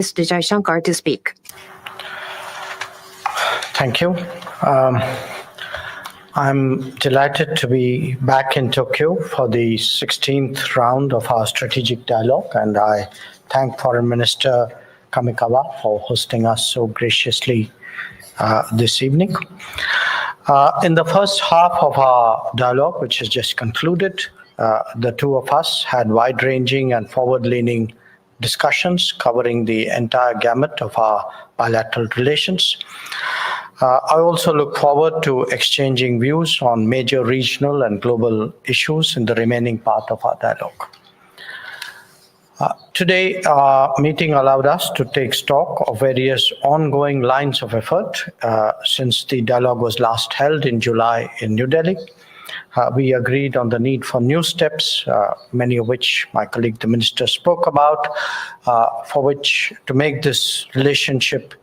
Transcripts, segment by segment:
Mr. Jaishankar to speak. Thank you. I'm delighted to be back in Tokyo for the 16th round of our strategic dialogue, and I thank Foreign Minister Kamikawa for hosting us so graciously this evening. In the first half of our dialogue, which has just concluded, the two of us had wide-ranging and forward-leaning discussions covering the entire gamut of our bilateral relations. I also look forward to exchanging views on major regional and global issues in the remaining part of our dialogue. Today, our meeting allowed us to take stock of various ongoing lines of effort since the dialogue was last held in July in New Delhi. We agreed on the need for new steps, many of which my colleague the minister spoke about, for which to make this relationship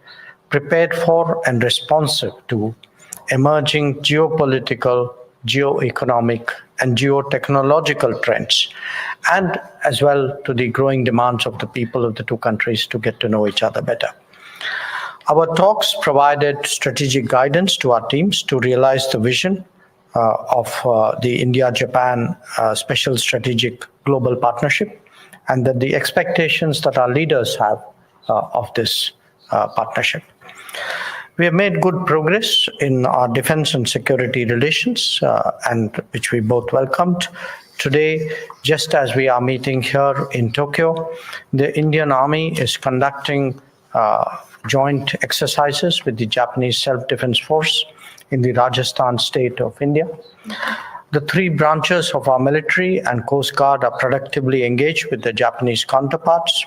prepared for and responsive to emerging geopolitical, geoeconomic, and geotechnological trends, and as well to the growing demands of the people of the two countries to get to know each other better. Our talks provided strategic guidance to our teams to realize the vision of the India-Japan Special Strategic Global Partnership, and that the expectations that our leaders have of this partnership. We have made good progress in our defense and security relations, and which we both welcomed. Today, just as we are meeting here in Tokyo, the Indian Army is conducting joint exercises with the Japanese Self-Defense Force in the Rajasthan state of India. The three branches of our military and Coast Guard are productively engaged with the Japanese counterparts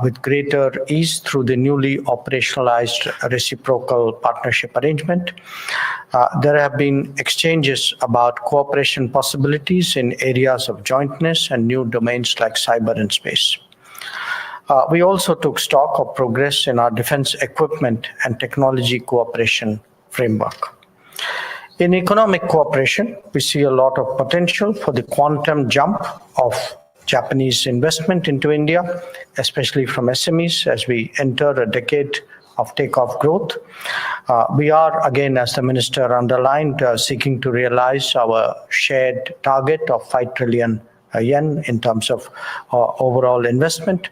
with greater ease through the newly operationalized reciprocal partnership arrangement. There have been exchanges about cooperation possibilities in areas of jointness and new domains like cyber and space. We also took stock of progress in our defense equipment and technology cooperation framework. In economic cooperation, we see a lot of potential for the quantum jump of Japanese investment into India, especially from SMEs as we enter a decade of takeoff growth. We are, again, as the minister underlined, seeking to realize our shared target of 5 trillion yen in terms of overall investment.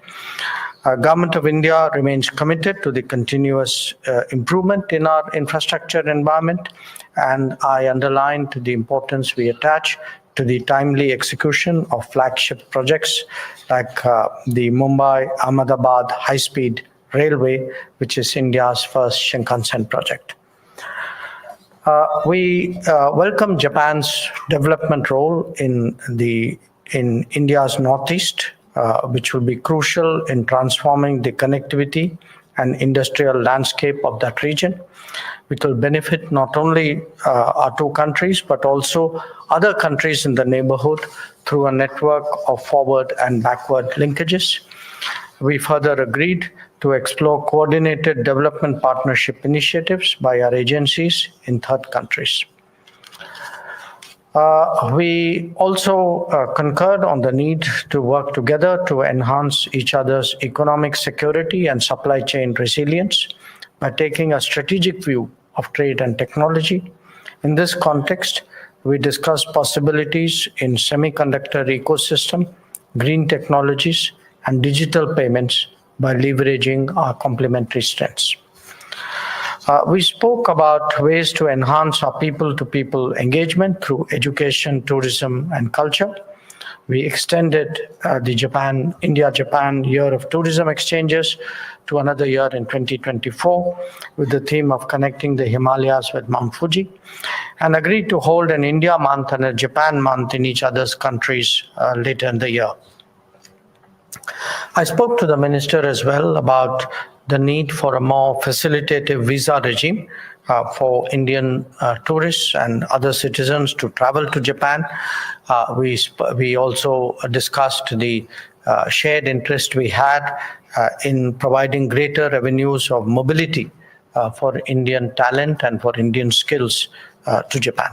Government of India remains committed to the continuous improvement in our infrastructure environment, and I underlined the importance we attach to the timely execution of flagship projects like the Mumbai-Ahmedabad high-speed railway, which is India's first Shinkansen project. We welcome Japan's development role in India's Northeast, which will be crucial in transforming the connectivity and industrial landscape of that region, which will benefit not only our two countries, but also other countries in the neighborhood through a network of forward and backward linkages. We further agreed to explore coordinated development partnership initiatives by our agencies in third countries. We also concurred on the need to work together to enhance each other's economic security and supply chain resilience by taking a strategic view of trade and technology. In this context, we discussed possibilities in semiconductor ecosystem, green technologies, and digital payments by leveraging our complementary strengths. We spoke about ways to enhance our people-to-people engagement through education, tourism, and culture. We extended the India-Japan Year of Tourism Exchanges to another year in 2024 with the theme of connecting the Himalayas with Mount Fuji, and agreed to hold an India month and a Japan month in each other's countries later in the year. I spoke to the minister as well about the need for a more facilitative visa regime for tourists and other citizens to travel to Japan. We also discussed the shared interest we had in providing greater avenues of mobility for Indian talent and for Indian skills to Japan.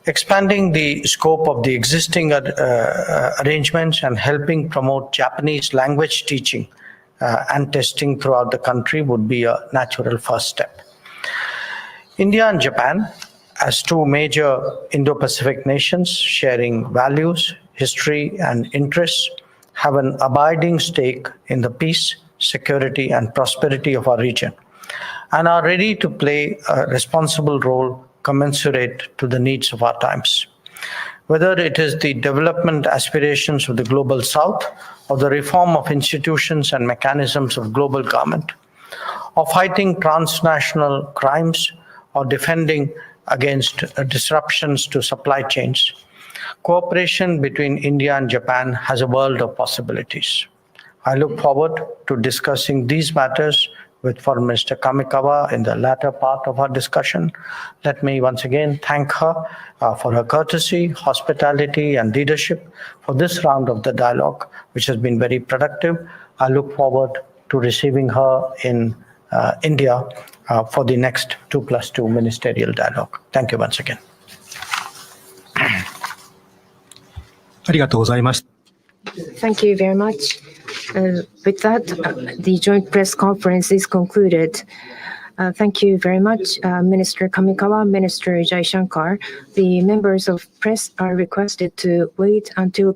Expanding the scope of the existing arrangements and helping promote Japanese language teaching and testing throughout the country would be a natural first step. India and Japan, as two major Indo-Pacific nations sharing values, history, and interests, have an abiding stake in the peace, security, and prosperity of our region, and are ready to play a responsible role commensurate to the needs of our times. Whether it is the development aspirations of the global south, or the reform of institutions and mechanisms of global government, or fighting transnational crimes, or defending against disruptions to supply chains, cooperation between India and Japan has a world of possibilities. I look forward to discussing these matters with Foreign Minister Kamikawa in the latter part of our discussion. Let me once again thank her for her courtesy, hospitality, and leadership for this round of the dialogue, which has been very productive. I look forward to receiving her in India for the next 2+2 ministerial dialogue. Thank you once again. ありがとうございました。 Thank you very much. With that, the joint press conference is concluded. Thank you very much, Minister Kamikawa, Minister Jaishankar. The members of press are requested to wait until